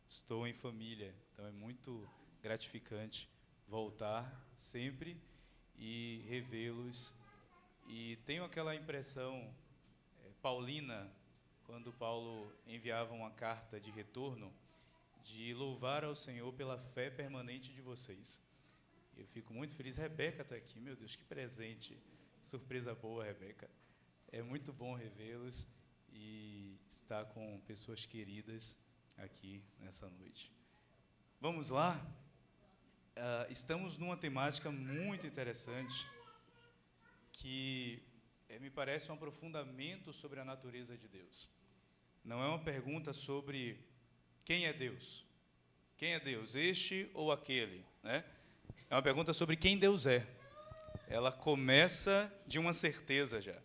estou em família, então é muito gratificante voltar sempre e revê-los. E tenho aquela impressão paulina, quando Paulo enviava uma carta de retorno, de louvar ao Senhor pela fé permanente de vocês. Eu fico muito feliz. Rebeca está aqui, meu Deus, que presente, surpresa boa, Rebeca. É muito bom revê-los e estar com pessoas queridas aqui nessa noite. Vamos lá? Estamos numa temática muito interessante que me parece um aprofundamento sobre a natureza de Deus. Não é uma pergunta sobre quem é Deus. Quem é Deus, este ou aquele, né? É uma pergunta sobre quem Deus é. Ela começa de uma certeza já,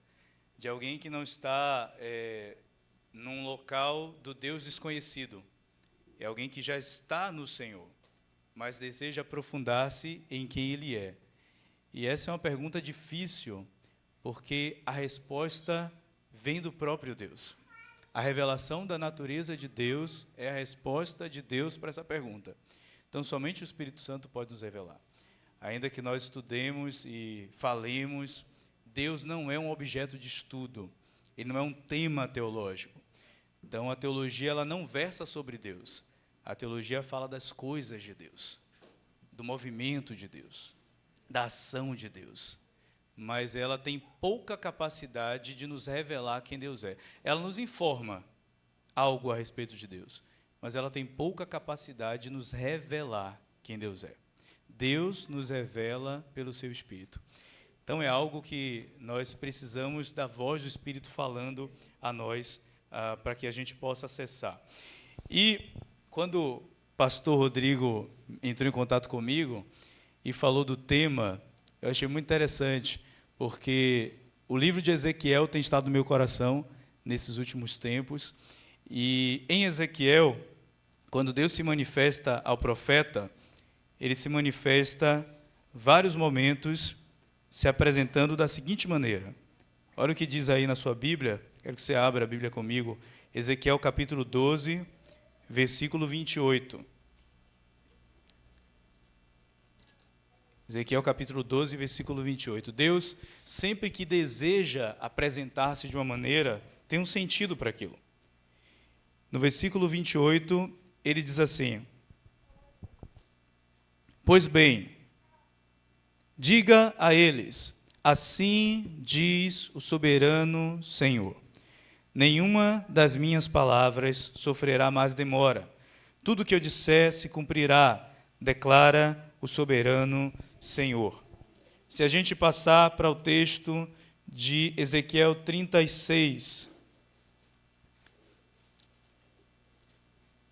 de alguém que não está num local do Deus desconhecido. É alguém que já está no Senhor, mas deseja aprofundar-se em quem Ele é. E essa é uma pergunta difícil, porque a resposta vem do próprio Deus. A revelação da natureza de Deus é a resposta de Deus para essa pergunta. Então, somente o Espírito Santo pode nos revelar. Ainda que nós estudemos e falemos, Deus não é um objeto de estudo. Ele não é um tema teológico. Então, a teologia ela não versa sobre Deus. A teologia fala das coisas de Deus, do movimento de Deus, da ação de Deus. Mas ela tem pouca capacidade de nos revelar quem Deus é. Ela nos informa algo a respeito de Deus, mas ela tem pouca capacidade de nos revelar quem Deus é. Deus nos revela pelo seu Espírito. Então é algo que nós precisamos da voz do Espírito falando a nós, para que a gente possa acessar. E quando o pastor Rodrigo entrou em contato comigo e falou do tema, eu achei muito interessante, porque o livro de Ezequiel tem estado no meu coração nesses últimos tempos. E em Ezequiel, quando Deus se manifesta ao profeta, ele se manifesta vários momentos se apresentando da seguinte maneira. Olha o que diz aí na sua Bíblia, quero que você abra a Bíblia comigo, Ezequiel capítulo 12, versículo 28. Ezequiel capítulo 12, versículo 28. Deus, sempre que deseja apresentar-se de uma maneira, tem um sentido para aquilo. No versículo 28, ele diz assim: Pois bem, diga a eles, assim diz o soberano Senhor, nenhuma das minhas palavras sofrerá mais demora. Tudo que eu disser se cumprirá, declara o soberano Senhor. Se a gente passar para o texto de Ezequiel 36,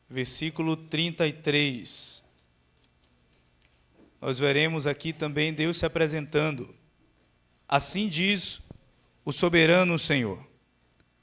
versículo 33, nós veremos aqui também Deus se apresentando. Assim diz o soberano Senhor: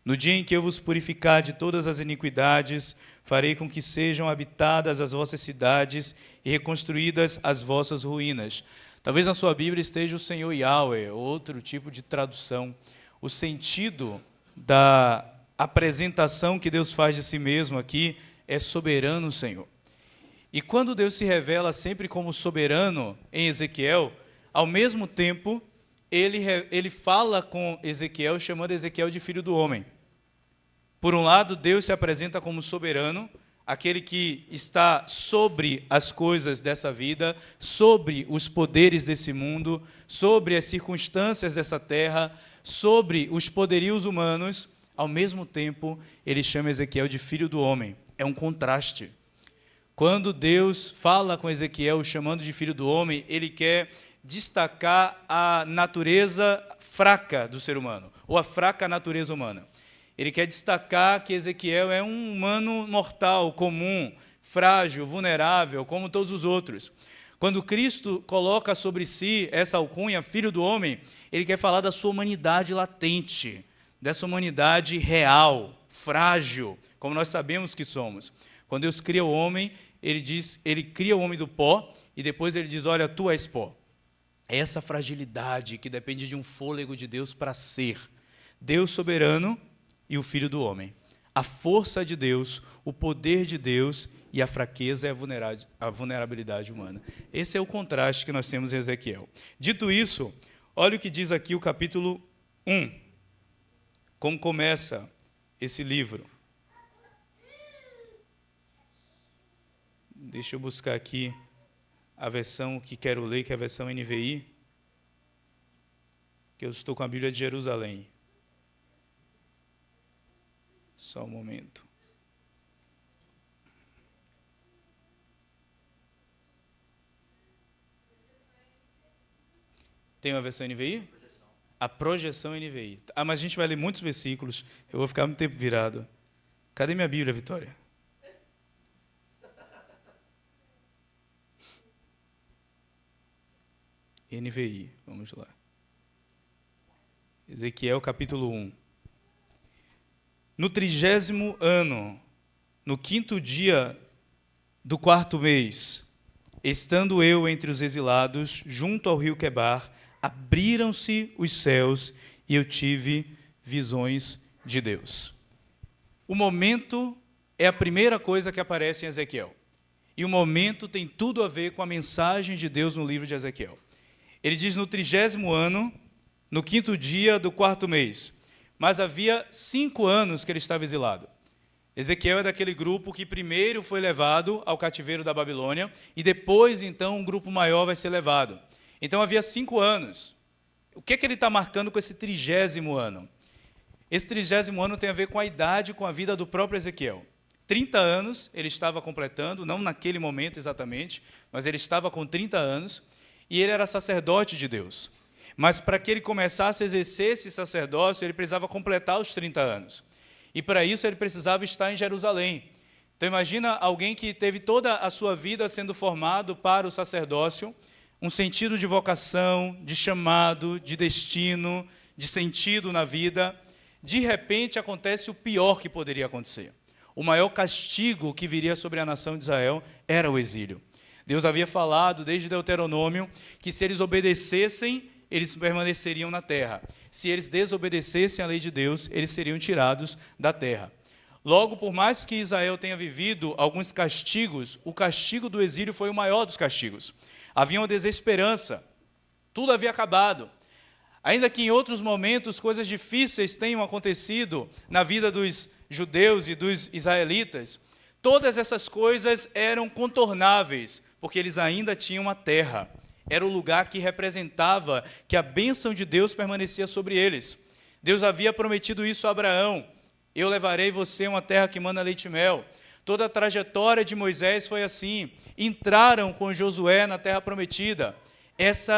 no dia em que eu vos purificar de todas as iniquidades, farei com que sejam habitadas as vossas cidades e reconstruídas as vossas ruínas. Talvez na sua Bíblia esteja o Senhor Yahweh, outro tipo de tradução. O sentido da apresentação que Deus faz de si mesmo aqui é soberano Senhor. E quando Deus se revela sempre como soberano em Ezequiel, ao mesmo tempo, ele fala com Ezequiel, chamando Ezequiel de filho do homem. Por um lado, Deus se apresenta como soberano, aquele que está sobre as coisas dessa vida, sobre os poderes desse mundo, sobre as circunstâncias dessa terra, sobre os poderios humanos. Ao mesmo tempo, ele chama Ezequiel de filho do homem. É um contraste. Quando Deus fala com Ezequiel, chamando de filho do homem, ele quer destacar a natureza fraca do ser humano, ou a fraca natureza humana. Ele quer destacar que Ezequiel é um humano mortal, comum, frágil, vulnerável, como todos os outros. Quando Cristo coloca sobre si essa alcunha, filho do homem, ele quer falar da sua humanidade latente, dessa humanidade real, frágil, como nós sabemos que somos. Quando Deus cria o homem, ele cria o homem do pó, e depois ele diz, olha, tu és pó. É essa fragilidade que depende de um fôlego de Deus para ser. Deus soberano e o Filho do homem. a força de Deus, o poder de Deus e a fraqueza e a vulnerabilidade humana. Esse é o contraste que nós temos em Ezequiel. Dito isso, olha o que diz aqui o capítulo 1. Como começa esse livro. Deixa eu buscar aqui a versão que quero ler, que é a versão NVI, que eu estou com a Bíblia de Jerusalém. Só um momento. Tem uma versão NVI? A projeção NVI. Ah, mas a gente vai ler muitos versículos, eu vou ficar muito tempo virado. Cadê minha Bíblia, Vitória? NVI, vamos lá. Ezequiel capítulo 1. No 30º ano, no 5º dia do 4º mês, estando eu entre os exilados, junto ao rio Quebar, abriram-se os céus e eu tive visões de Deus. O momento é a primeira coisa que aparece em Ezequiel. E o momento tem tudo a ver com a mensagem de Deus no livro de Ezequiel. Ele diz no 30º ano, no 5º dia do 4º mês. Mas havia 5 anos que ele estava exilado. Ezequiel é daquele grupo que primeiro foi levado ao cativeiro da Babilônia e depois, então, um grupo maior vai ser levado. Então, havia 5 anos. O que ele está marcando com esse 30º ano? Esse 30º ano tem a ver com a idade, com a vida do próprio Ezequiel. 30 anos ele estava completando, não naquele momento exatamente, mas ele estava com 30 anos, e ele era sacerdote de Deus. Mas para que ele começasse a exercer esse sacerdócio, ele precisava completar os 30 anos. E para isso ele precisava estar em Jerusalém. Então imagina alguém que teve toda a sua vida sendo formado para o sacerdócio, um sentido de vocação, de chamado, de destino, de sentido na vida. De repente acontece o pior que poderia acontecer. O maior castigo que viria sobre a nação de Israel era o exílio. Deus havia falado desde Deuteronômio que se eles obedecessem, eles permaneceriam na terra. Se eles desobedecessem à lei de Deus, eles seriam tirados da terra. Logo, por mais que Israel tenha vivido alguns castigos, o castigo do exílio foi o maior dos castigos. Havia uma desesperança, tudo havia acabado. Ainda que em outros momentos coisas difíceis tenham acontecido na vida dos judeus e dos israelitas, todas essas coisas eram contornáveis, porque eles ainda tinham a terra. Era o lugar que representava que a bênção de Deus permanecia sobre eles. Deus havia prometido isso a Abraão. Eu levarei você a uma terra que mana leite e mel. Toda a trajetória de Moisés foi assim. Entraram com Josué na terra prometida. Esse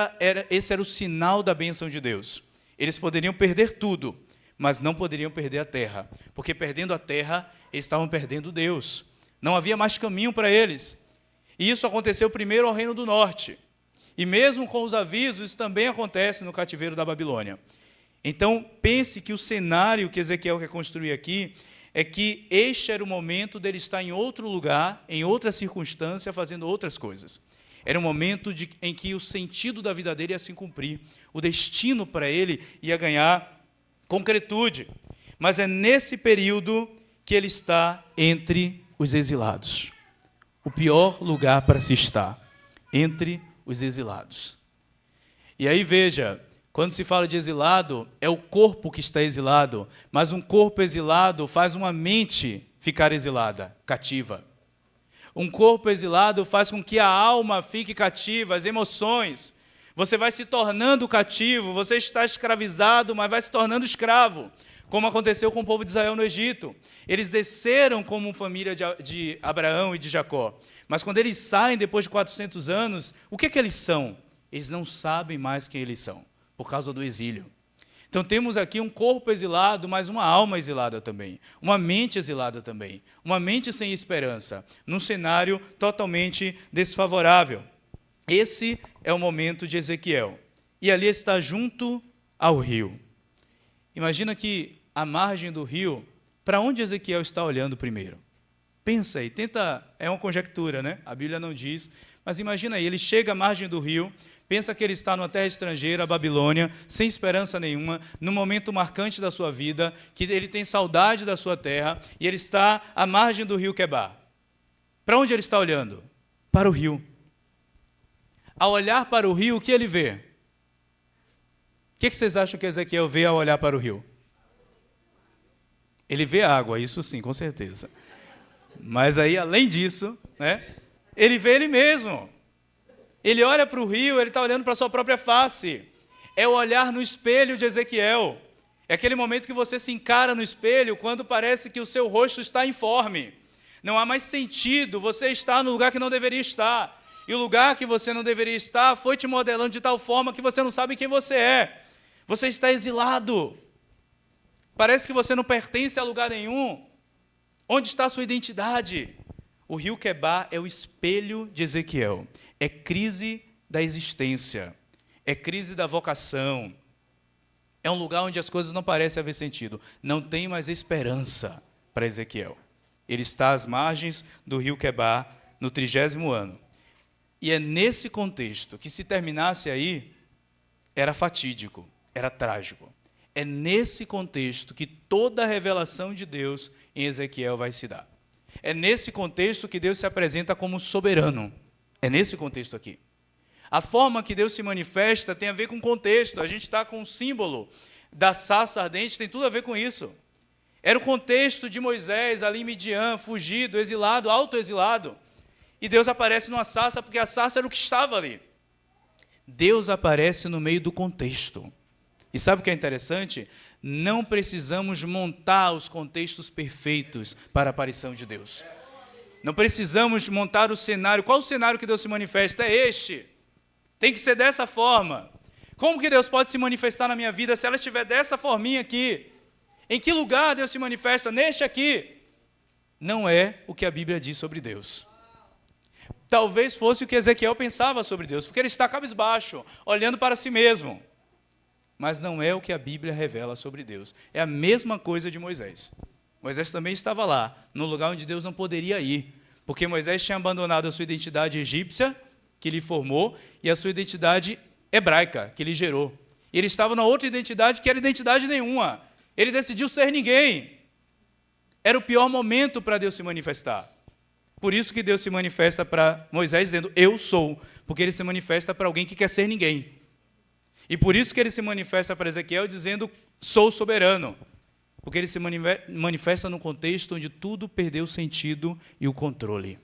era o sinal da bênção de Deus. Eles poderiam perder tudo, mas não poderiam perder a terra. Porque perdendo a terra, eles estavam perdendo Deus. Não havia mais caminho para eles. E isso aconteceu primeiro ao Reino do Norte. E mesmo com os avisos, isso também acontece no cativeiro da Babilônia. Então, pense que o cenário que Ezequiel quer construir aqui é que este era o momento dele estar em outro lugar, em outra circunstância, fazendo outras coisas. Era um momento em que o sentido da vida dele ia se cumprir. O destino para ele ia ganhar concretude. Mas é nesse período que ele está entre os exilados. O pior lugar para se estar, entre os exilados. E aí veja, quando se fala de exilado, é o corpo que está exilado, mas um corpo exilado faz uma mente ficar exilada, cativa. Um corpo exilado faz com que a alma fique cativa, as emoções. Você vai se tornando cativo, você está escravizado, mas vai se tornando escravo, como aconteceu com o povo de Israel no Egito. Eles desceram como família de Abraão e de Jacó, mas quando eles saem depois de 400 anos, o que é que eles são? Eles não sabem mais quem eles são, por causa do exílio. Então temos aqui um corpo exilado, mas uma alma exilada também, uma mente exilada também, uma mente sem esperança, num cenário totalmente desfavorável. Esse é o momento de Ezequiel. E ali está junto ao rio. Imagina que à margem do rio, para onde Ezequiel está olhando primeiro? Pensa aí, é uma conjectura, né? A Bíblia não diz, Mas imagina aí, ele chega à margem do rio, pensa que ele está numa terra estrangeira, a Babilônia, sem esperança nenhuma, num momento marcante da sua vida, que ele tem saudade da sua terra, e ele está à margem do rio Quebar. Para onde ele está olhando? Para o rio. Ao olhar para o rio, o que ele vê? O que vocês acham que Ezequiel vê ao olhar para o rio? Ele vê água, isso sim, com certeza. Mas aí, além disso, né, ele vê ele mesmo. Ele olha para o rio, ele está olhando para a sua própria face. É o olhar no espelho de Ezequiel. É aquele momento que você se encara no espelho quando parece que o seu rosto está informe. Não há mais sentido, você está no lugar que não deveria estar. E o lugar que você não deveria estar foi te modelando de tal forma que você não sabe quem você é. Você está exilado. Parece que você não pertence a lugar nenhum. Onde está a sua identidade? O rio Quebar é o espelho de Ezequiel. É crise da existência. É crise da vocação. É um lugar onde as coisas não parecem haver sentido. Não tem mais esperança para Ezequiel. Ele está às margens do rio Quebar no 30º ano. E é nesse contexto que, se terminasse aí, era fatídico, era trágico. É nesse contexto que toda a revelação de Deus em Ezequiel vai se dar. É nesse contexto que Deus se apresenta como soberano. É nesse contexto aqui. A forma que Deus se manifesta tem a ver com contexto. A gente está com o símbolo da sarça ardente, tem tudo a ver com isso. Era o contexto de Moisés ali em Midian, fugido, exilado, autoexilado. E Deus aparece numa sarça, porque a sarça era o que estava ali. Deus aparece no meio do contexto. E sabe o que é interessante? Não precisamos montar os contextos perfeitos para a aparição de Deus. Não precisamos montar o cenário. Qual o cenário que Deus se manifesta? É este. Tem que ser dessa forma. Como que Deus pode se manifestar na minha vida se ela estiver dessa forminha aqui? Em que lugar Deus se manifesta? Neste aqui. Não é o que a Bíblia diz sobre Deus. Talvez fosse o que Ezequiel pensava sobre Deus, porque ele está cabisbaixo, olhando para si mesmo. Mas não é o que a Bíblia revela sobre Deus. É a mesma coisa de Moisés. Moisés também estava lá, no lugar onde Deus não poderia ir, porque Moisés tinha abandonado a sua identidade egípcia, que lhe formou, e a sua identidade hebraica, que lhe gerou. E ele estava na outra identidade, que era identidade nenhuma. Ele decidiu ser ninguém. Era o pior momento para Deus se manifestar. Por isso que Deus se manifesta para Moisés dizendo, eu sou, porque ele se manifesta para alguém que quer ser ninguém. E por isso que ele se manifesta para Ezequiel dizendo, sou soberano. Porque ele se manifesta num contexto onde tudo perdeu o sentido e o controle.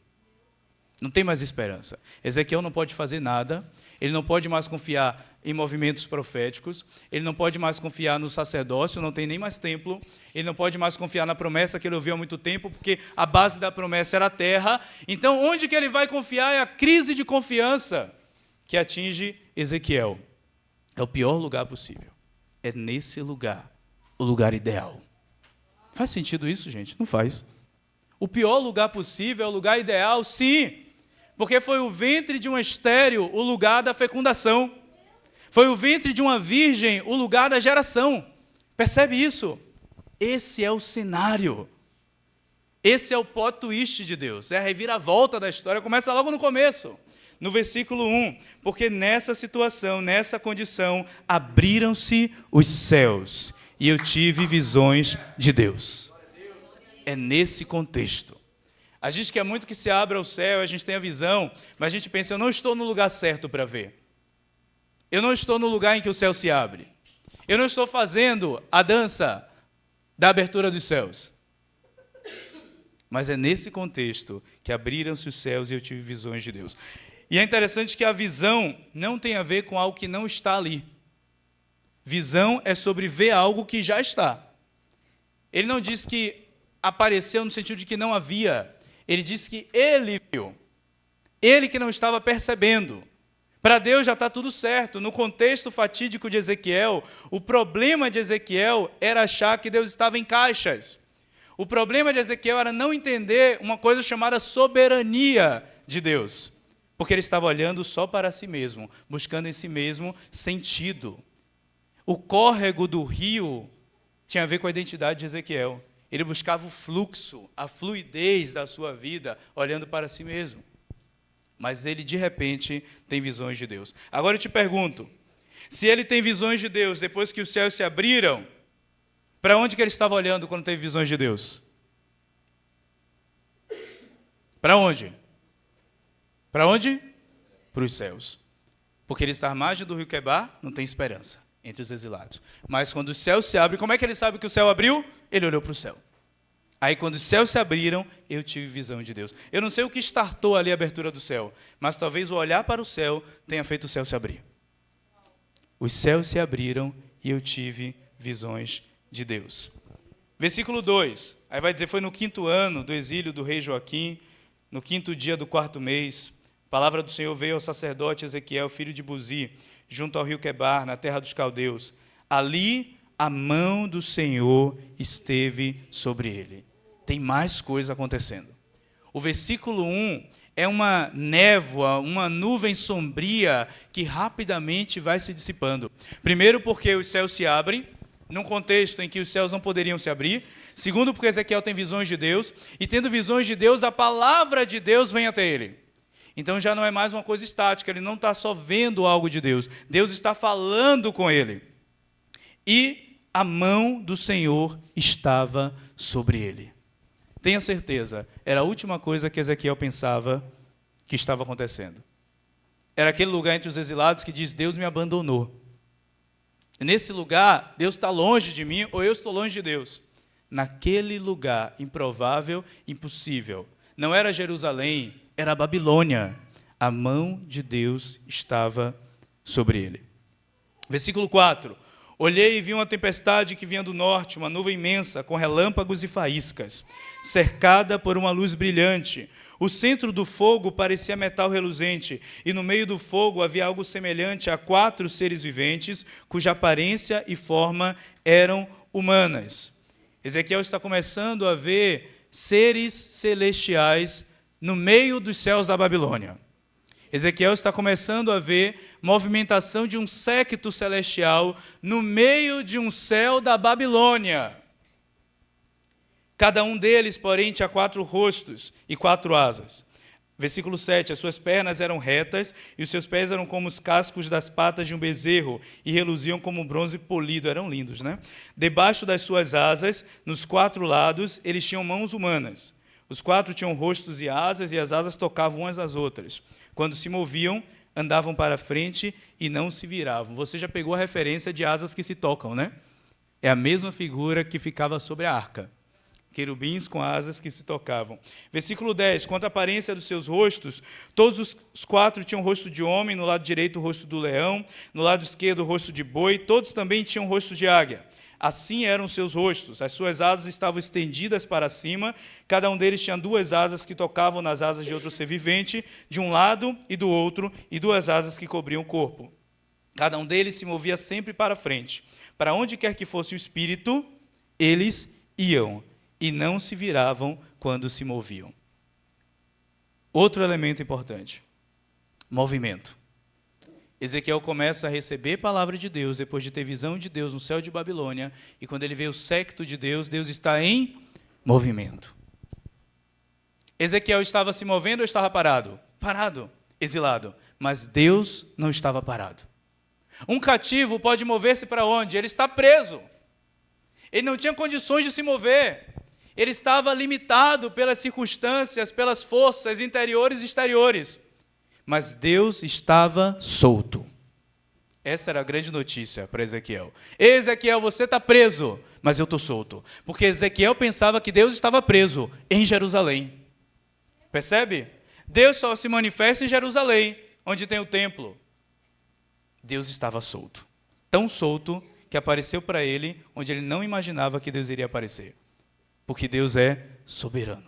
Não tem mais esperança. Ezequiel não pode fazer nada, ele não pode mais confiar em movimentos proféticos, ele não pode mais confiar no sacerdócio, não tem nem mais templo, ele não pode mais confiar na promessa que ele ouviu há muito tempo, porque a base da promessa era a terra. Então, onde que ele vai confiar é a crise de confiança que atinge Ezequiel. É o pior lugar possível. É nesse lugar, o lugar ideal. Faz sentido isso, gente? Não faz. O pior lugar possível é o lugar ideal, sim, porque foi o ventre de uma estéril o lugar da fecundação. Foi o ventre de uma virgem o lugar da geração. Percebe isso? Esse é o cenário. Esse é o plot twist de Deus. É a reviravolta da história. Começa logo no começo, no versículo 1. Porque nessa situação, nessa condição, abriram-se os céus e eu tive visões de Deus. É nesse contexto. A gente quer muito que se abra o céu, a gente tem a visão, mas a gente pensa, eu não estou no lugar certo para ver. Eu não estou no lugar em que o céu se abre. Eu não estou fazendo a dança da abertura dos céus. Mas é nesse contexto que abriram-se os céus e eu tive visões de Deus. E é interessante que a visão não tem a ver com algo que não está ali. Visão é sobre ver algo que já está. Ele não diz que apareceu no sentido de que não havia. Ele disse que ele viu. Ele que não estava percebendo. Para Deus já está tudo certo. No contexto fatídico de Ezequiel, o problema de Ezequiel era achar que Deus estava em caixas. O problema de Ezequiel era não entender uma coisa chamada soberania de Deus. Porque ele estava olhando só para si mesmo, buscando em si mesmo sentido. O córrego do rio tinha a ver com a identidade de Ezequiel. Ele buscava o fluxo, a fluidez da sua vida, olhando para si mesmo. mas ele de repente tem visões de Deus. Agora eu te pergunto, se ele tem visões de Deus depois que os céus se abriram, para onde que ele estava olhando quando teve visões de Deus? Para onde? Para onde? Para os céus. Porque ele está à margem do rio Quebar, não tem esperança entre os exilados. Mas quando os céus se abrem, como é que ele sabe que o céu abriu? Ele olhou para o céu. Aí quando os céus se abriram, eu tive visão de Deus. Eu não sei o que startou ali a abertura do céu, mas talvez o olhar para o céu tenha feito o céu se abrir. Os céus se abriram e eu tive visões de Deus. Versículo 2, aí vai dizer, foi no 5º ano do exílio do rei Joaquim, no 5º dia do 4º mês, a palavra do Senhor veio ao sacerdote Ezequiel, filho de Buzi, junto ao rio Quebar, na terra dos caldeus. Ali a mão do Senhor esteve sobre ele. Tem mais coisa acontecendo. O versículo 1 é uma névoa, uma nuvem sombria que rapidamente vai se dissipando. Primeiro porque os céus se abrem, num contexto em que os céus não poderiam se abrir. Segundo porque Ezequiel tem visões de Deus, e tendo visões de Deus, a palavra de Deus vem até ele. Então já não é mais uma coisa estática, ele não está só vendo algo de Deus, Deus está falando com ele. E a mão do Senhor estava sobre ele. Tenha certeza, era a última coisa que Ezequiel pensava que estava acontecendo. Era aquele lugar entre os exilados que diz, Deus me abandonou. Nesse lugar, Deus está longe de mim ou eu estou longe de Deus. Naquele lugar improvável, impossível. Não era Jerusalém, era a Babilônia. A mão de Deus estava sobre ele. Versículo 4. Olhei e vi uma tempestade que vinha do norte, uma nuvem imensa, com relâmpagos e faíscas, cercada por uma luz brilhante. O centro do fogo parecia metal reluzente, e no meio do fogo havia algo semelhante a 4 seres viventes, cuja aparência e forma eram humanas. Ezequiel está começando a ver seres celestiais no meio dos céus da Babilônia. Ezequiel está começando a ver movimentação de um séquito celestial no meio de um céu da Babilônia. Cada um deles, porém, tinha 4 rostos e 4 asas. Versículo 7, as suas pernas eram retas e os seus pés eram como os cascos das patas de um bezerro e reluziam como bronze polido. Eram lindos, né? Debaixo das suas asas, nos 4 lados, eles tinham mãos humanas. Os 4 tinham rostos e as asas tocavam umas às outras. Quando se moviam, andavam para frente e não se viravam. Você já pegou a referência de asas que se tocam, né? É a mesma figura que ficava sobre a arca. Querubins com asas que se tocavam. Versículo 10, quanto à aparência dos seus rostos, todos os 4 tinham rosto de homem, no lado direito o rosto do leão, no lado esquerdo o rosto de boi, todos também tinham rosto de águia. Assim eram os seus rostos, as suas asas estavam estendidas para cima, cada um deles tinha 2 asas que tocavam nas asas de outro ser vivente, de um lado e do outro, e 2 asas que cobriam o corpo. Cada um deles se movia sempre para frente. Para onde quer que fosse o espírito, eles iam, e não se viravam quando se moviam. Outro elemento importante, movimento. Ezequiel começa a receber palavra de Deus, depois de ter visão de Deus no céu de Babilônia, e quando ele vê o séquito de Deus, Deus está em movimento. Ezequiel estava se movendo ou estava parado? Parado, exilado. Mas Deus não estava parado. Um cativo pode mover-se para onde? Ele está preso. Ele não tinha condições de se mover. Ele estava limitado pelas circunstâncias, pelas forças interiores e exteriores. Mas Deus estava solto. Essa era a grande notícia para Ezequiel. Ezequiel, você está preso, mas eu estou solto. Porque Ezequiel pensava que Deus estava preso em Jerusalém. Percebe? Deus só se manifesta em Jerusalém, onde tem o templo. Deus estava solto. Tão solto que apareceu para ele onde ele não imaginava que Deus iria aparecer. Porque Deus é soberano.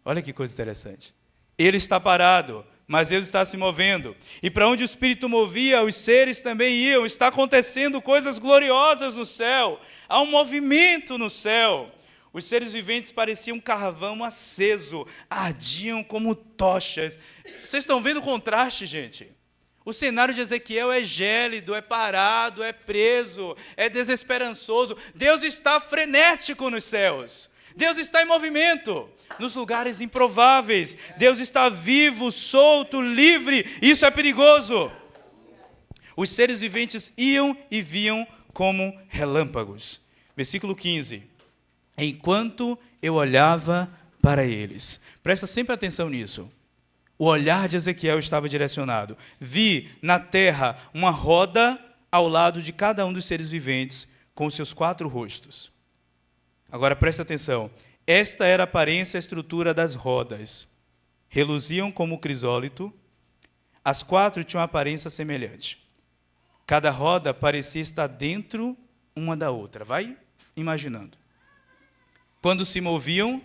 Olha que coisa interessante. Ele está parado, mas Deus está se movendo. E para onde o Espírito movia, os seres também iam. Está acontecendo coisas gloriosas no céu. Há um movimento no céu. Os seres viventes pareciam carvão aceso, ardiam como tochas. Vocês estão vendo o contraste, gente? O cenário de Ezequiel é gélido, é parado, é preso, é desesperançoso. Deus está frenético nos céus. Deus está em movimento. Nos lugares improváveis, Deus está vivo, solto, livre. Isso é perigoso. Os seres viventes iam e vinham como relâmpagos. Versículo 15. Enquanto eu olhava para eles. Presta sempre atenção nisso. O olhar de Ezequiel estava direcionado. Vi na terra uma roda ao lado de cada um dos seres viventes, com os seus 4 rostos. Agora presta atenção. Esta era a aparência e a estrutura das rodas. Reluziam como crisólito. As 4 tinham uma aparência semelhante. Cada roda parecia estar dentro uma da outra. Vai imaginando. Quando se moviam,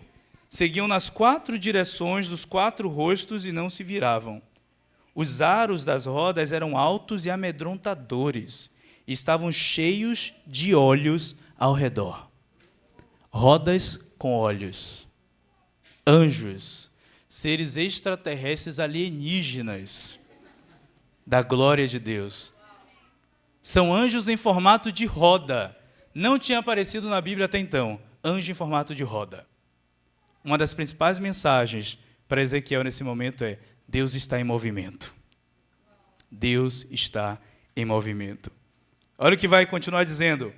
seguiam nas 4 direções dos 4 rostos e não se viravam. Os aros das rodas eram altos e amedrontadores, e estavam cheios de olhos ao redor. Rodas com olhos. Anjos, seres extraterrestres alienígenas da glória de Deus. São anjos em formato de roda. Não tinha aparecido na Bíblia até então. Anjo em formato de roda. Uma das principais mensagens para Ezequiel nesse momento é: Deus está em movimento. Deus está em movimento. Olha o que vai continuar dizendo.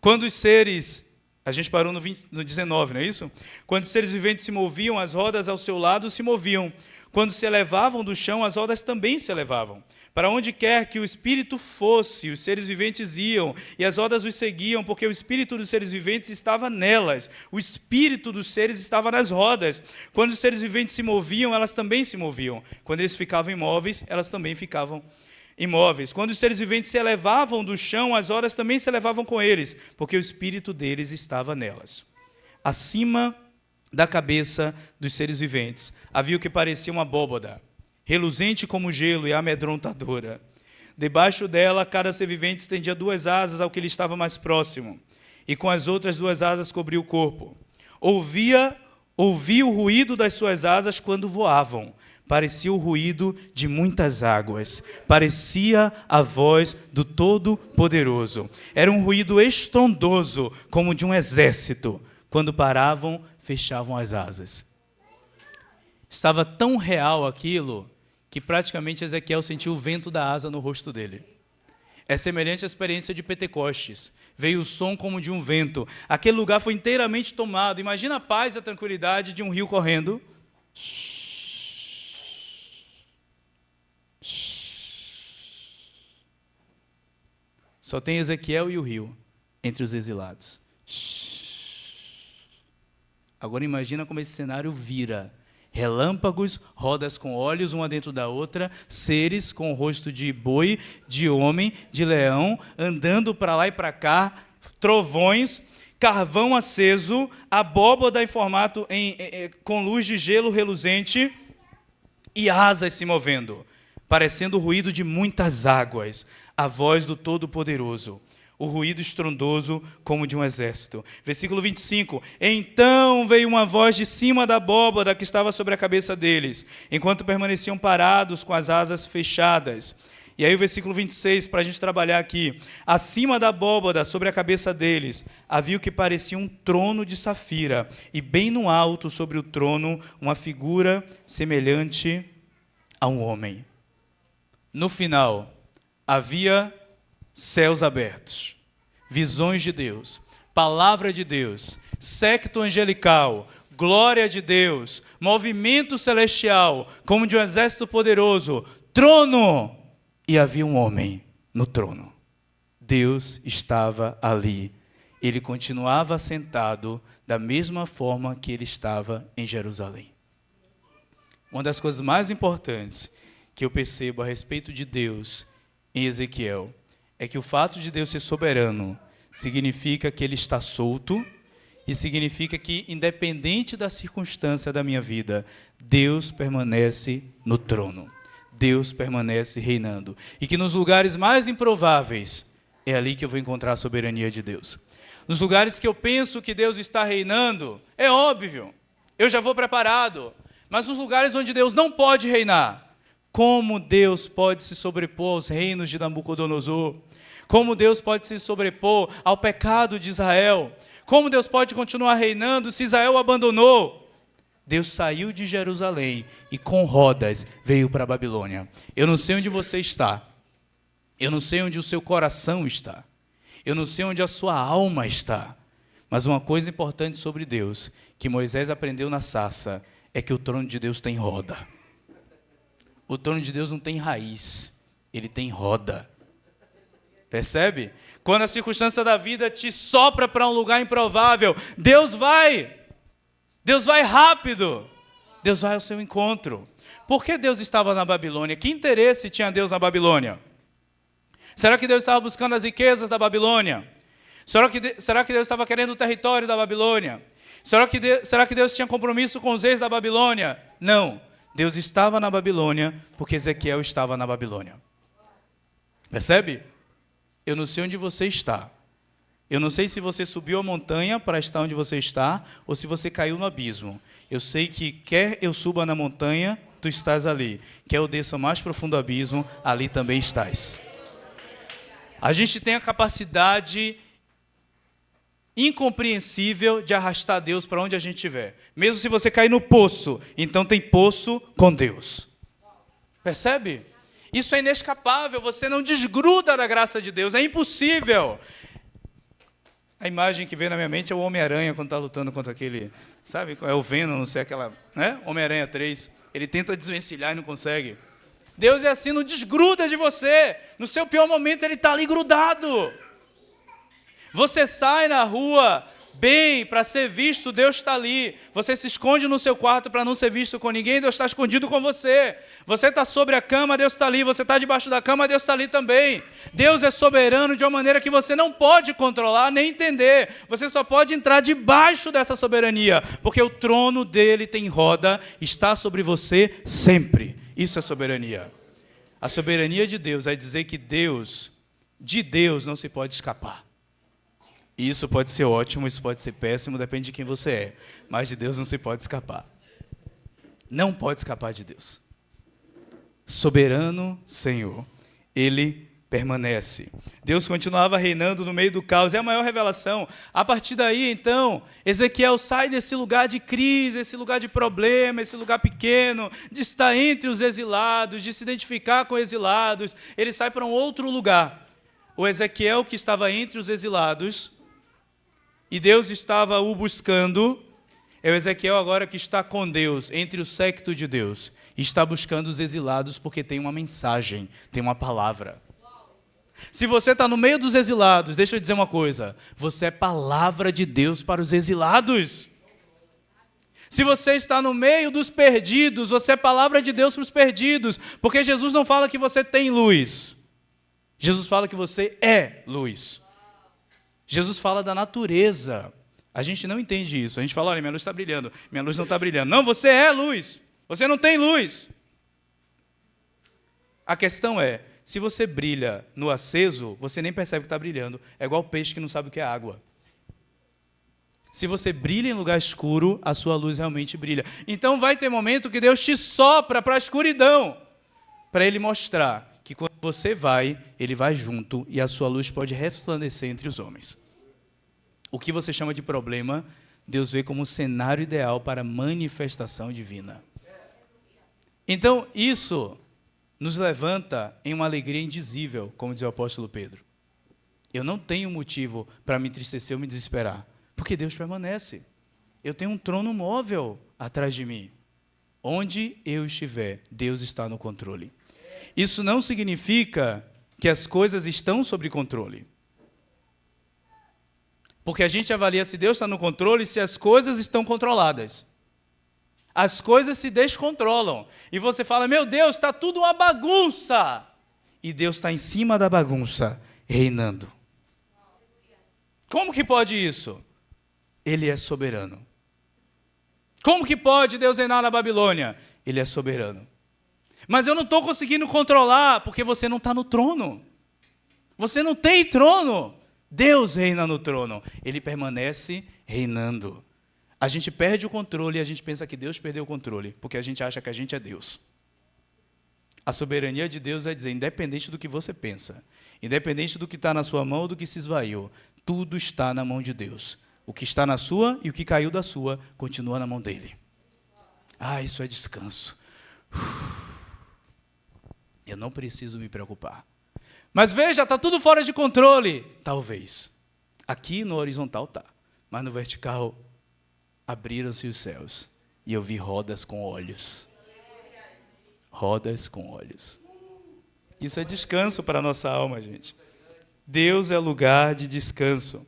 Quando os seres... A gente parou no 19, não é isso? Quando os seres viventes se moviam, as rodas ao seu lado se moviam. Quando se elevavam do chão, as rodas também se elevavam. Para onde quer que o espírito fosse, os seres viventes iam, e as rodas os seguiam, porque o espírito dos seres viventes estava nelas. O espírito dos seres estava nas rodas. Quando os seres viventes se moviam, elas também se moviam. Quando eles ficavam imóveis, elas também ficavam imóveis. Quando os seres viventes se elevavam do chão, as rodas também se elevavam com eles, porque o espírito deles estava nelas. Acima da cabeça dos seres viventes havia o que parecia uma abóbada, reluzente como gelo e amedrontadora. Debaixo dela, cada ser vivente estendia 2 asas ao que lhe estava mais próximo, e com as outras 2 asas cobria o corpo. Ouvia o ruído das suas asas quando voavam. Parecia o ruído de muitas águas. Parecia a voz do Todo-Poderoso. Era um ruído estrondoso, como de um exército. Quando paravam, fechavam as asas. Estava tão real aquilo que praticamente Ezequiel sentiu o vento da asa no rosto dele. É semelhante à experiência de Pentecostes. Veio o som como de um vento. Aquele lugar foi inteiramente tomado. Imagina a paz e a tranquilidade de um rio correndo. Só tem Ezequiel e o rio entre os exilados. Agora imagina como esse cenário vira. Relâmpagos, rodas com olhos, uma dentro da outra, seres com o rosto de boi, de homem, de leão, andando para lá e para cá, trovões, carvão aceso, abóbada em formato com luz de gelo reluzente e asas se movendo, parecendo o ruído de muitas águas, a voz do Todo-Poderoso. O ruído estrondoso como de um exército. Versículo 25. Então veio uma voz de cima da abóbada que estava sobre a cabeça deles, enquanto permaneciam parados com as asas fechadas. E aí o versículo 26, para a gente trabalhar aqui. Acima da abóbada, sobre a cabeça deles, havia o que parecia um trono de safira, e bem no alto, sobre o trono, uma figura semelhante a um homem. No final, havia céus abertos, visões de Deus, palavra de Deus, séquito angelical, glória de Deus, movimento celestial, como de um exército poderoso, trono, e havia um homem no trono. Deus estava ali. Ele continuava sentado da mesma forma que ele estava em Jerusalém. Uma das coisas mais importantes que eu percebo a respeito de Deus em Ezequiel é que o fato de Deus ser soberano significa que Ele está solto e significa que, independente da circunstância da minha vida, Deus permanece no trono. Deus permanece reinando. E que nos lugares mais improváveis, é ali que eu vou encontrar a soberania de Deus. Nos lugares que eu penso que Deus está reinando, é óbvio, eu já vou preparado. Mas nos lugares onde Deus não pode reinar, como Deus pode se sobrepor aos reinos de Nabucodonosor? Como Deus pode se sobrepor ao pecado de Israel? Como Deus pode continuar reinando se Israel o abandonou? Deus saiu de Jerusalém e com rodas veio para a Babilônia. Eu não sei onde você está. Eu não sei onde o seu coração está. Eu não sei onde a sua alma está. Mas uma coisa importante sobre Deus, que Moisés aprendeu na sarça, é que o trono de Deus tem roda. O trono de Deus não tem raiz, ele tem roda. Percebe? Quando a circunstância da vida te sopra para um lugar improvável, Deus vai rápido. Deus vai ao seu encontro. Por que Deus estava na Babilônia? Que interesse tinha Deus na Babilônia? Será que Deus estava buscando as riquezas da Babilônia? Será que Deus estava querendo o território da Babilônia? Será que Deus tinha compromisso com os reis da Babilônia? Não. Deus estava na Babilônia porque Ezequiel estava na Babilônia. Percebe? Eu não sei onde você está. Eu não sei se você subiu a montanha para estar onde você está ou se você caiu no abismo. Eu sei que quer eu suba na montanha, tu estás ali. Quer eu desça ao mais profundo abismo, ali também estás. A gente tem a capacidade incompreensível de arrastar Deus para onde a gente estiver. Mesmo se você cair no poço, então tem poço com Deus. Percebe? Isso é inescapável, você não desgruda da graça de Deus, é impossível. A imagem que vem na minha mente é o Homem-Aranha quando está lutando contra aquele, sabe, é o Venom, não sei, aquela, né? Homem-Aranha 3, ele tenta desvencilhar e não consegue. Deus é assim, não desgruda de você, no seu pior momento ele está ali grudado. Você sai na rua bem para ser visto, Deus está ali. Você se esconde no seu quarto para não ser visto com ninguém, Deus está escondido com você. Você está sobre a cama, Deus está ali. Você está debaixo da cama, Deus está ali também. Deus é soberano de uma maneira que você não pode controlar nem entender. Você só pode entrar debaixo dessa soberania, porque o trono dele tem roda, está sobre você sempre. Isso é soberania. A soberania de Deus é dizer que de Deus não se pode escapar. E isso pode ser ótimo, isso pode ser péssimo, depende de quem você é. Mas de Deus não se pode escapar. Não pode escapar de Deus. Soberano Senhor, Ele permanece. Deus continuava reinando no meio do caos, é a maior revelação. A partir daí, então, Ezequiel sai desse lugar de crise, esse lugar de problema, esse lugar pequeno, de estar entre os exilados, de se identificar com exilados. Ele sai para um outro lugar. O Ezequiel que estava entre os exilados, e Deus estava o buscando, é o Ezequiel agora que está com Deus, entre o séquito de Deus, e está buscando os exilados porque tem uma mensagem, tem uma palavra. Se você está no meio dos exilados, deixa eu dizer uma coisa, você é palavra de Deus para os exilados. Se você está no meio dos perdidos, você é palavra de Deus para os perdidos, porque Jesus não fala que você tem luz, Jesus fala que você é luz. Jesus fala da natureza. A gente não entende isso. A gente fala, olha, minha luz está brilhando. Minha luz não está brilhando. Não, você é luz. Você não tem luz. A questão é, se você brilha no aceso, você nem percebe que está brilhando. É igual peixe que não sabe o que é água. Se você brilha em lugar escuro, a sua luz realmente brilha. Então vai ter momento que Deus te sopra para a escuridão, para Ele mostrar que quando você vai, Ele vai junto e a sua luz pode resplandecer entre os homens. O que você chama de problema, Deus vê como um cenário ideal para a manifestação divina. Então, isso nos levanta em uma alegria indizível, como diz o apóstolo Pedro. Eu não tenho motivo para me entristecer ou me desesperar, porque Deus permanece. Eu tenho um trono móvel atrás de mim. Onde eu estiver, Deus está no controle. Isso não significa que as coisas estão sob controle. Porque a gente avalia se Deus está no controle se as coisas estão controladas. As coisas se descontrolam. E você fala, meu Deus, está tudo uma bagunça. E Deus está em cima da bagunça, reinando. Como que pode isso? Ele é soberano. Como que pode Deus reinar na Babilônia? Ele é soberano. Mas eu não estou conseguindo controlar, porque você não está no trono. Você não tem trono. Deus reina no trono. Ele permanece reinando. A gente perde o controle e a gente pensa que Deus perdeu o controle, porque a gente acha que a gente é Deus. A soberania de Deus é dizer, independente do que você pensa, independente do que está na sua mão ou do que se esvaiu, tudo está na mão de Deus. O que está na sua e o que caiu da sua continua na mão dele. Ah, isso é descanso. Eu não preciso me preocupar. Mas veja, está tudo fora de controle. Talvez. Aqui no horizontal está. Mas no vertical, abriram-se os céus. E eu vi rodas com olhos. Rodas com olhos. Isso é descanso para a nossa alma, gente. Deus é lugar de descanso.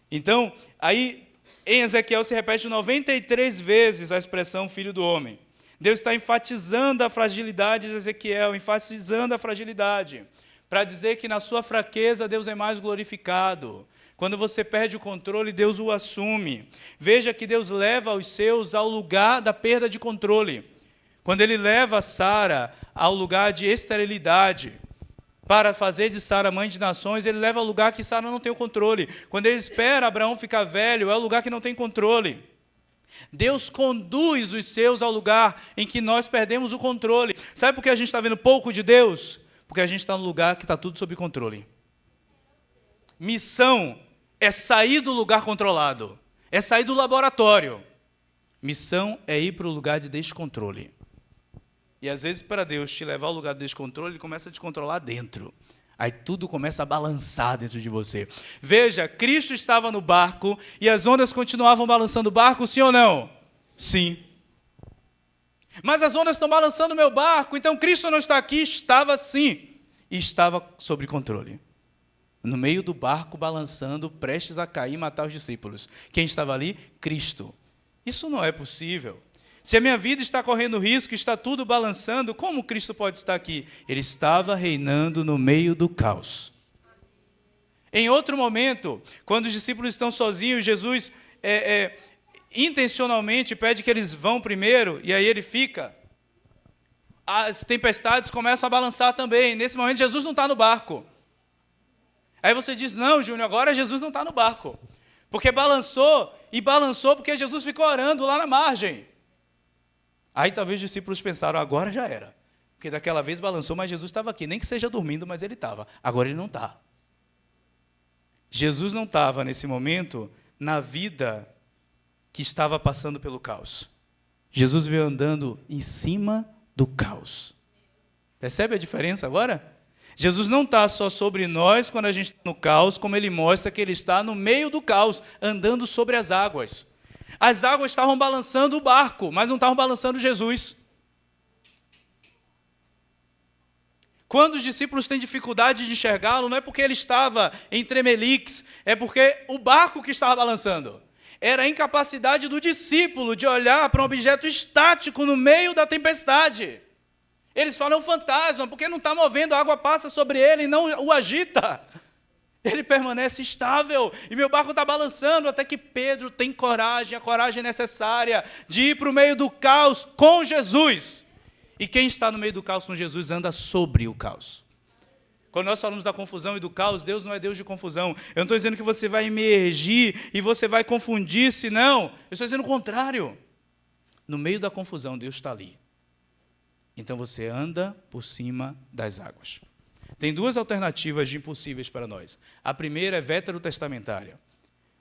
Então, aí em Ezequiel se repete 93 vezes a expressão filho do homem. Deus está enfatizando a fragilidade de Ezequiel, enfatizando a fragilidade, para dizer que na sua fraqueza Deus é mais glorificado. Quando você perde o controle, Deus o assume. Veja que Deus leva os seus ao lugar da perda de controle. Quando ele leva Sara ao lugar de esterilidade, para fazer de Sara mãe de nações, ele leva ao lugar que Sara não tem o controle. Quando ele espera Abraão ficar velho, é o lugar que não tem controle. Deus conduz os seus ao lugar em que nós perdemos o controle. Sabe por que a gente está vendo pouco de Deus? Porque a gente está no lugar que está tudo sob controle. Missão é sair do lugar controlado, é sair do laboratório. Missão é ir para o lugar de descontrole. E às vezes, para Deus te levar ao lugar do descontrole, Ele começa a te controlar dentro. Aí tudo começa a balançar dentro de você. Veja, Cristo estava no barco e as ondas continuavam balançando o barco, sim ou não? Sim. Mas as ondas estão balançando o meu barco, então Cristo não está aqui? Estava sim. E estava sob controle. No meio do barco, balançando, prestes a cair e matar os discípulos. Quem estava ali? Cristo. Isso não é possível. Se a minha vida está correndo risco, está tudo balançando, como Cristo pode estar aqui? Ele estava reinando no meio do caos. Em outro momento, quando os discípulos estão sozinhos, Jesus intencionalmente pede que eles vão primeiro, e aí ele fica. As tempestades começam a balançar também. Nesse momento, Jesus não está no barco. Aí você diz, não, Júnior, agora Jesus não está no barco. Porque balançou, e balançou porque Jesus ficou orando lá na margem. Aí talvez os discípulos pensaram, agora já era. Porque daquela vez balançou, mas Jesus estava aqui. Nem que seja dormindo, mas ele estava. Agora ele não está. Jesus não estava, nesse momento, na vida que estava passando pelo caos. Jesus veio andando em cima do caos. Percebe a diferença agora? Jesus não está só sobre nós quando a gente está no caos, como ele mostra que ele está no meio do caos, andando sobre as águas. As águas estavam balançando o barco, mas não estavam balançando Jesus. Quando os discípulos têm dificuldade de enxergá-lo, não é porque ele estava em tremeliques, é porque o barco que estava balançando. Era a incapacidade do discípulo de olhar para um objeto estático no meio da tempestade. Eles falam fantasma, porque não está movendo, a água passa sobre ele e não o agita. Ele permanece estável, e meu barco está balançando, até que Pedro tem coragem, a coragem necessária de ir para o meio do caos com Jesus. E quem está no meio do caos com Jesus anda sobre o caos. Quando nós falamos da confusão e do caos, Deus não é Deus de confusão. Eu não estou dizendo que você vai emergir e você vai confundir-se, não. Eu estou dizendo o contrário. No meio da confusão, Deus está ali. Então você anda por cima das águas. Tem duas alternativas de impossíveis para nós. A primeira é veterotestamentária.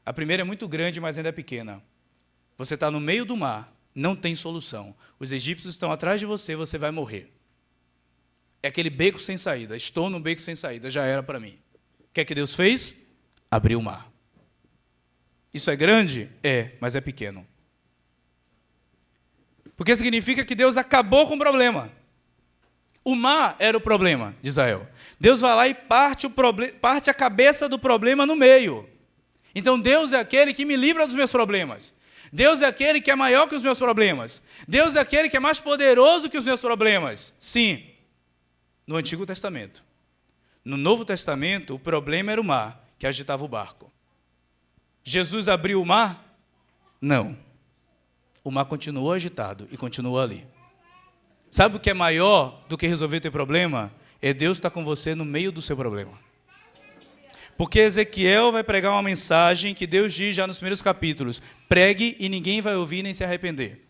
A primeira é muito grande, mas ainda é pequena. Você está no meio do mar, não tem solução. Os egípcios estão atrás de você, você vai morrer. É aquele beco sem saída. Estou no beco sem saída, já era para mim. O que é que Deus fez? Abriu o mar. Isso é grande? É, mas é pequeno. Porque significa que Deus acabou com o problema. O mar era o problema de Israel. Deus vai lá e parte a cabeça do problema no meio. Então Deus é aquele que me livra dos meus problemas. Deus é aquele que é maior que os meus problemas. Deus é aquele que é mais poderoso que os meus problemas. Sim, no Antigo Testamento. No Novo Testamento, o problema era o mar, que agitava o barco. Jesus abriu o mar? Não. O mar continuou agitado e continuou ali. Sabe o que é maior do que resolver o teu problema? É Deus estar com você no meio do seu problema. Porque Ezequiel vai pregar uma mensagem que Deus diz já nos primeiros capítulos. Pregue e ninguém vai ouvir nem se arrepender.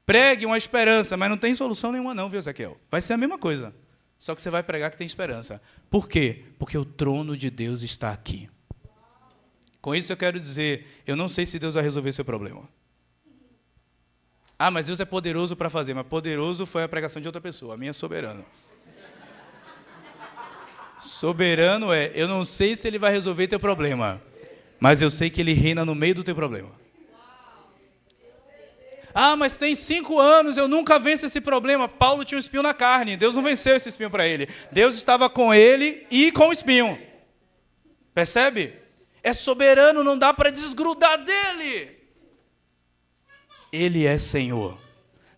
Pregue uma esperança, mas não tem solução nenhuma não, viu, Ezequiel? Vai ser a mesma coisa. Só que você vai pregar que tem esperança. Por quê? Porque o trono de Deus está aqui. Com isso eu quero dizer, eu não sei se Deus vai resolver seu problema. Ah, mas Deus é poderoso para fazer, mas poderoso foi a pregação de outra pessoa, a minha é soberano. Soberano é, eu não sei se ele vai resolver teu problema, mas eu sei que ele reina no meio do teu problema. Ah, mas tem 5 anos, eu nunca venço esse problema. Paulo tinha um espinho na carne, Deus não venceu esse espinho para ele. Deus estava com ele e com o espinho. Percebe? É soberano, não dá para desgrudar dele. Ele é Senhor.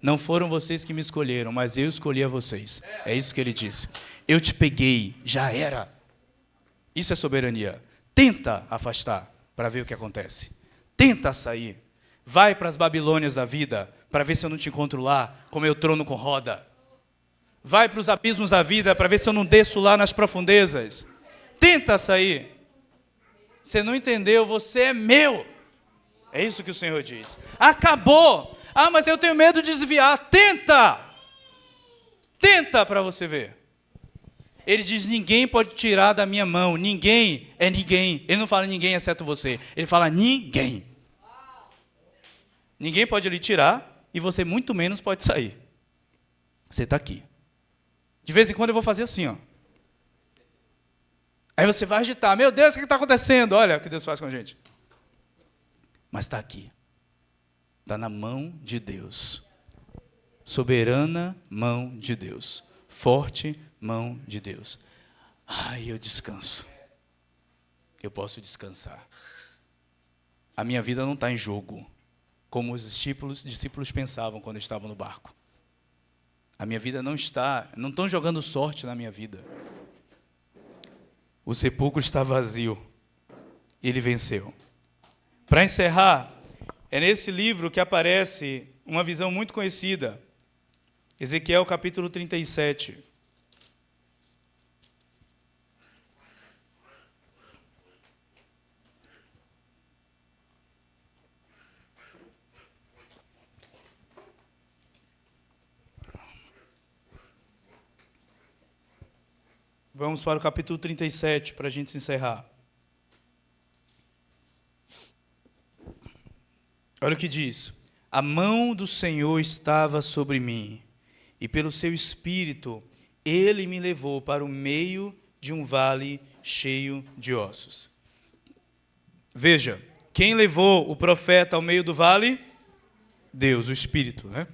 Não foram vocês que me escolheram, mas eu escolhi a vocês. É isso que ele disse. Eu te peguei, já era. Isso é soberania. Tenta afastar para ver o que acontece. Tenta sair. Vai para as Babilônias da vida para ver se eu não te encontro lá com meu trono com roda. Vai para os abismos da vida para ver se eu não desço lá nas profundezas. Tenta sair. Você não entendeu, você é meu. É isso que o Senhor diz. Acabou. Ah, mas eu tenho medo de desviar. Tenta. Tenta para você ver. Ele diz, ninguém pode tirar da minha mão. Ninguém é ninguém. Ele não fala ninguém exceto você. Ele fala ninguém. Ninguém pode lhe tirar e você muito menos pode sair. Você está aqui. De vez em quando eu vou fazer assim, ó. Aí você vai agitar. Meu Deus, o que está acontecendo? Olha o que Deus faz com a gente. Mas está aqui. Está na mão de Deus. Soberana mão de Deus. Forte mão de Deus. Ai, eu descanso. Eu posso descansar. A minha vida não está em jogo, como os discípulos pensavam quando estavam no barco. A minha vida não estão jogando sorte na minha vida. O sepulcro está vazio. Ele venceu. Para encerrar, é nesse livro que aparece uma visão muito conhecida. Ezequiel capítulo 37. Vamos para o capítulo 37, para a gente se encerrar. Olha o que diz. A mão do Senhor estava sobre mim, e pelo seu espírito ele me levou para o meio de um vale cheio de ossos. Veja, quem levou o profeta ao meio do vale? Deus, o Espírito, né?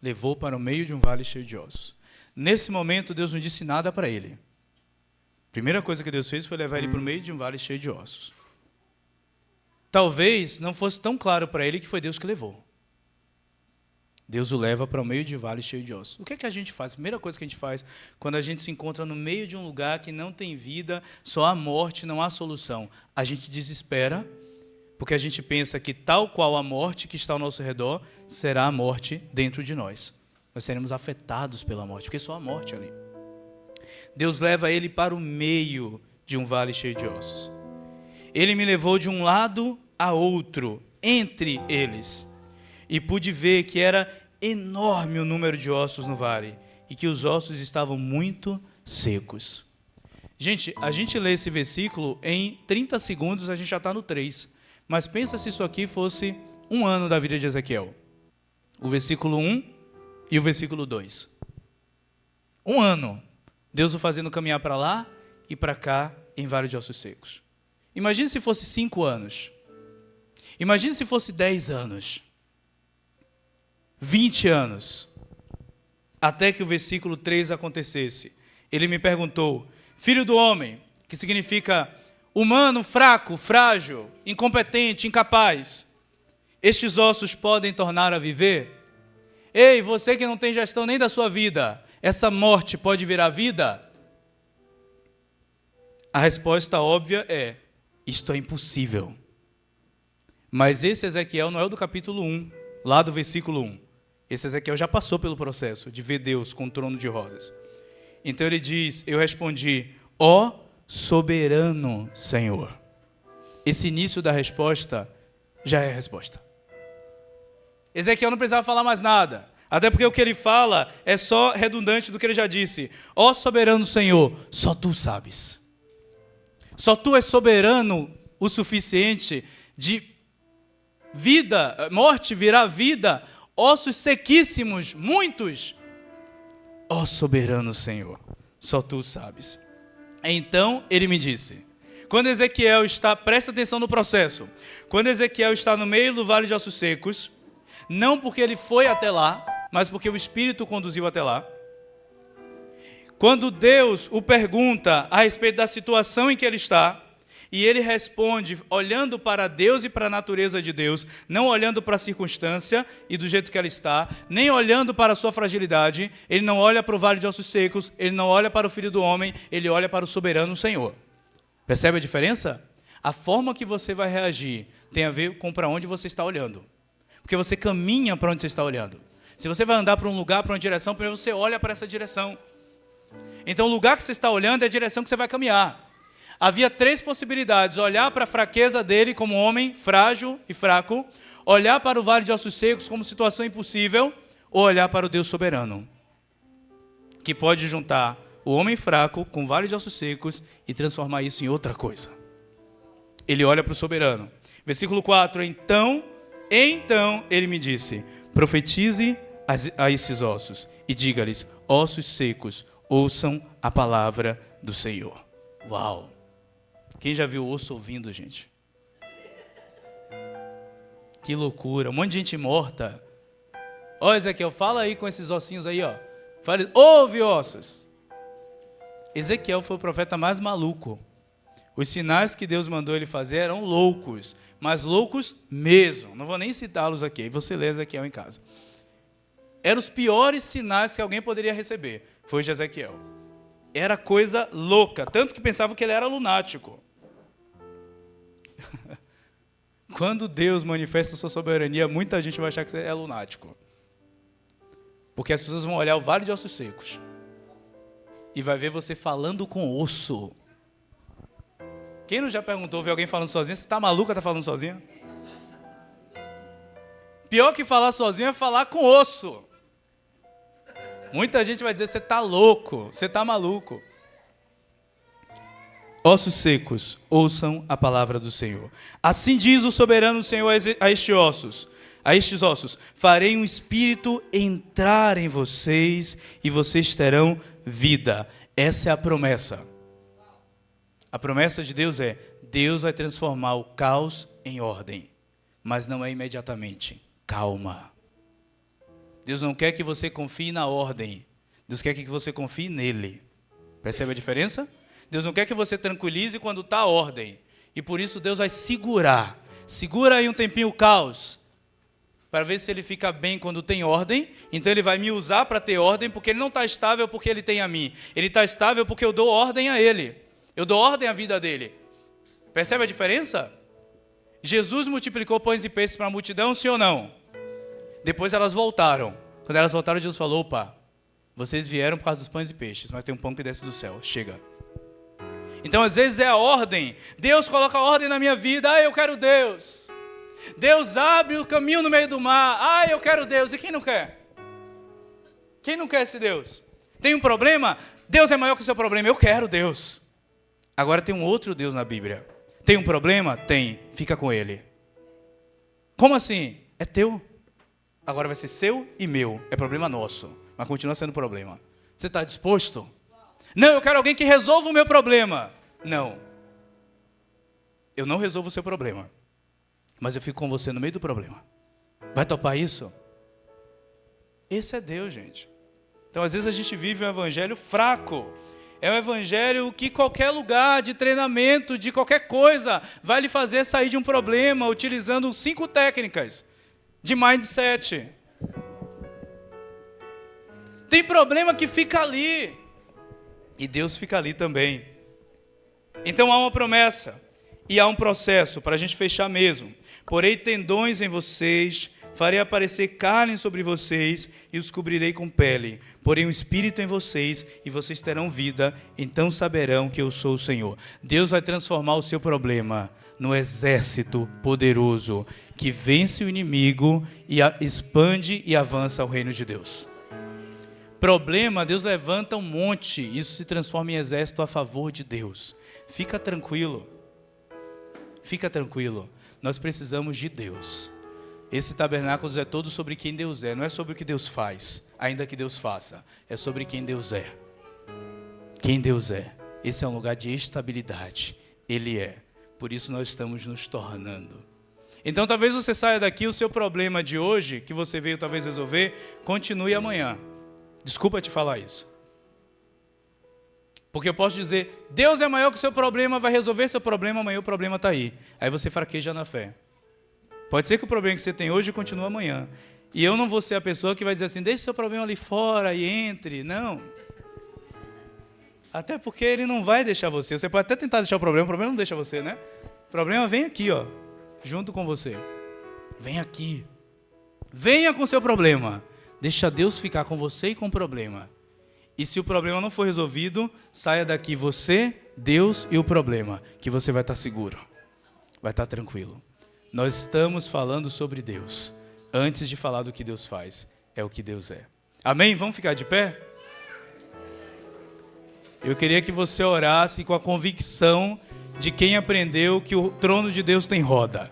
Levou para o meio de um vale cheio de ossos. Nesse momento, Deus não disse nada para ele. A primeira coisa que Deus fez foi levar ele para o meio de um vale cheio de ossos. Talvez não fosse tão claro para ele que foi Deus que levou. Deus o leva para o meio de um vale cheio de ossos. O que é que a gente faz? A primeira coisa que a gente faz quando a gente se encontra no meio de um lugar que não tem vida, só há morte, não há solução. A gente desespera, porque a gente pensa que tal qual a morte que está ao nosso redor, será a morte dentro de nós. Nós seremos afetados pela morte, porque só há morte ali. Deus leva ele para o meio de um vale cheio de ossos. Ele me levou de um lado a outro, entre eles, e pude ver que era enorme o número de ossos no vale, e que os ossos estavam muito secos. Gente, a gente lê esse versículo, em 30 segundos a gente já está no 3. Mas pensa se isso aqui fosse um ano da vida de Ezequiel. O versículo 1 e o versículo 2. Um ano. Deus o fazendo caminhar para lá e para cá em vale de ossos secos. Imagine se fosse 5 anos. Imagine se fosse 10 anos. 20 anos. Até que o versículo 3 acontecesse. Ele me perguntou, filho do homem, que significa humano, fraco, frágil, incompetente, incapaz, estes ossos podem tornar a viver? Ei, você que não tem gestão nem da sua vida, essa morte pode virar vida? A resposta óbvia é, isto é impossível. Mas esse Ezequiel não é o do capítulo 1, lá do versículo 1. Esse Ezequiel já passou pelo processo de ver Deus com o trono de rodas. Então ele diz, eu respondi, ó soberano Senhor. Esse início da resposta já é a resposta. Ezequiel não precisava falar mais nada, até porque o que ele fala é só redundante do que ele já disse. Ó soberano Senhor, só tu sabes. Só tu és soberano o suficiente de vida, morte virá vida, ossos sequíssimos, muitos. Ó soberano Senhor, só tu sabes. Então ele me disse, quando Ezequiel está, presta atenção no processo, quando Ezequiel está no meio do vale de ossos secos, não porque ele foi até lá, mas porque o Espírito o conduziu até lá. Quando Deus o pergunta a respeito da situação em que ele está, e ele responde olhando para Deus e para a natureza de Deus, não olhando para a circunstância e do jeito que ela está, nem olhando para a sua fragilidade, ele não olha para o vale de ossos secos, ele não olha para o Filho do Homem, ele olha para o soberano Senhor. Percebe a diferença? A forma que você vai reagir tem a ver com para onde você está olhando. Porque você caminha para onde você está olhando. Se você vai andar para um lugar, para uma direção, primeiro você olha para essa direção. Então o lugar que você está olhando é a direção que você vai caminhar. Havia 3 possibilidades: olhar para a fraqueza dele como homem frágil e fraco, olhar para o vale de ossos secos como situação impossível, ou olhar para o Deus soberano, que pode juntar o homem fraco com o vale de ossos secos e transformar isso em outra coisa. Ele olha para o soberano. Versículo 4, então ele me disse, profetize a esses ossos e diga-lhes, ossos secos, ouçam a palavra do Senhor. Uau! Quem já viu osso ouvindo, gente? Que loucura, um monte de gente morta. Ó, Ezequiel, fala aí com esses ossinhos aí, ó. Fala, ouve, ossos. Ezequiel foi o profeta mais maluco. Os sinais que Deus mandou ele fazer eram loucos, mas loucos mesmo. Não vou nem citá-los aqui, aí você lê Ezequiel em casa. Eram os piores sinais que alguém poderia receber. Foi de Ezequiel. Era coisa louca, tanto que pensavam que ele era lunático. Quando Deus manifesta a sua soberania, muita gente vai achar que você é lunático. Porque as pessoas vão olhar o vale de ossos secos e vai ver você falando com osso. Quem não já perguntou, ver alguém falando sozinho, você está maluca, está falando sozinha? Pior que falar sozinho é falar com osso. Muita gente vai dizer, você está louco, você está maluco. Ossos secos, ouçam a palavra do Senhor. Assim diz o soberano Senhor a estes ossos, farei um espírito entrar em vocês e vocês terão vida. Essa é a promessa. A promessa de Deus é, Deus vai transformar o caos em ordem, mas não é imediatamente. Calma. Deus não quer que você confie na ordem, Deus quer que você confie nele. Percebe a diferença? Deus não quer que você tranquilize quando está a ordem. E por isso Deus vai segurar. Segura aí um tempinho o caos, para ver se ele fica bem quando tem ordem. Então ele vai me usar para ter ordem, porque ele não está estável porque ele tem a mim. Ele está estável porque eu dou ordem a ele. Eu dou ordem à vida dele. Percebe a diferença? Jesus multiplicou pães e peixes para a multidão, sim ou não? Depois elas voltaram. Quando elas voltaram, Jesus falou, opa, vocês vieram por causa dos pães e peixes, mas tem um pão que desce do céu, chega. Então, às vezes é a ordem. Deus coloca a ordem na minha vida. Ah, eu quero Deus. Deus abre o caminho no meio do mar. Ah, eu quero Deus. E quem não quer? Quem não quer esse Deus? Tem um problema? Deus é maior que o seu problema. Eu quero Deus. Agora tem um outro Deus na Bíblia. Tem um problema? Tem. Fica com ele. Como assim? É teu. Agora vai ser seu e meu. É problema nosso. Mas continua sendo problema. Você está disposto? Não, eu quero alguém que resolva o meu problema. Não. Eu não resolvo o seu problema. Mas eu fico com você no meio do problema. Vai topar isso? Esse é Deus, gente. Então, às vezes a gente vive um evangelho fraco. É um evangelho que qualquer lugar de treinamento, de qualquer coisa, vai lhe fazer sair de um problema, utilizando 5 técnicas de mindset. Tem problema que fica ali. E Deus fica ali também. Então há uma promessa e há um processo para a gente fechar mesmo. Porei tendões em vocês, farei aparecer carne sobre vocês e os cobrirei com pele. Porei um espírito em vocês e vocês terão vida, então saberão que eu sou o Senhor. Deus vai transformar o seu problema no exército poderoso que vence o inimigo e expande e avança o reino de Deus. Problema, Deus levanta um monte, isso se transforma em exército a favor de Deus. Fica tranquilo. Fica tranquilo, nós precisamos de Deus. Esse tabernáculo é todo sobre quem Deus é, não é sobre o que Deus faz, ainda que Deus faça, é sobre quem Deus é. Quem Deus é. Esse é um lugar de estabilidade, Ele é. Por isso nós estamos nos tornando. Então talvez você saia daqui, o seu problema de hoje, que você veio talvez resolver, continue amanhã. Desculpa te falar isso. Porque eu posso dizer, Deus é maior que o seu problema, vai resolver seu problema, amanhã o problema está aí. Aí você fraqueja na fé. Pode ser que o problema que você tem hoje continue amanhã. E eu não vou ser a pessoa que vai dizer assim, deixe seu problema ali fora e entre. Não. Até porque ele não vai deixar você. Você pode até tentar deixar o problema não deixa você, né? O problema vem aqui, ó, junto com você. Vem aqui. Venha com o seu problema. Deixa Deus ficar com você e com o problema. E se o problema não for resolvido, saia daqui você, Deus e o problema, que você vai estar seguro. Vai estar tranquilo. Nós estamos falando sobre Deus. Antes de falar do que Deus faz, é o que Deus é. Amém? Vamos ficar de pé? Eu queria que você orasse com a convicção de quem aprendeu que o trono de Deus tem roda.